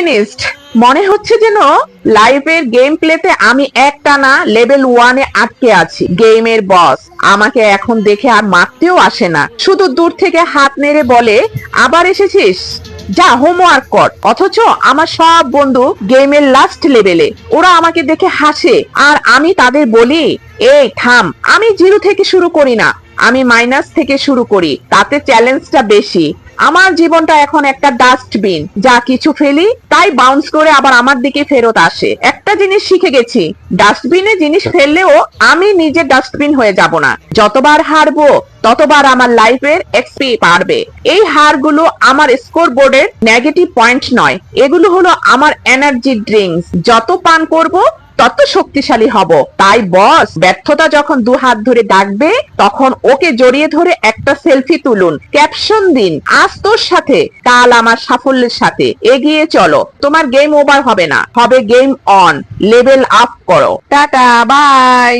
Finished. মনে হচ্ছে যেন লাইফের গেম প্লেতে আমি একটানা লেভেল 1-এ আটকে আছি। গেমের বস আমাকে এখন দেখে আর মারতেও আসে না, শুধু দূর থেকে হাত নেড়ে বলে, আবার এসেছিস, যা হোমওয়ার্ক কর। অথচ আমার সব বন্ধু গেমের লাস্ট লেভেলে, ওরা আমাকে দেখে হাসে আর আমি তাদের বলি, এই থাম, আমি জিরো থেকে শুরু করি না, আমি মাইনাস থেকে শুরু করি, তাতে চ্যালেঞ্জটা বেশি। আমার জীবনটা এখন একটা ডাস্টবিন, যা কিছু ফেলি তাই বাউন্স করে আবার আমার দিকে ফেরত আসে। একটা জিনিস শিখে গেছি, ডাস্টবিনে জিনিস ফেললেও আমি নিজে ডাস্টবিন হয়ে যাব না। যতবার হারবো ততবার আমার লাইফের এক্সপি বাড়বে। এই হারগুলো আমার স্কোর বোর্ডের নেগেটিভ পয়েন্ট নয়, এগুলো হলো আমার এনার্জি ড্রিঙ্কস। যত পান করব তত শক্তিশালী হব। তাই বস ব্যর্থতা যখন দু হাত ধরে ডাকবে, তখন ওকে জড়িয়ে ধরে একটা সেলফি তুলুন, ক্যাপশন দিন, আজ তোর সাথে, কাল আমার সাফল্যের সাথে। এগিয়ে চলো, তোমার গেম ওভার হবে না, হবে গেম অন। লেভেল আপ করো। Ta-ta, by.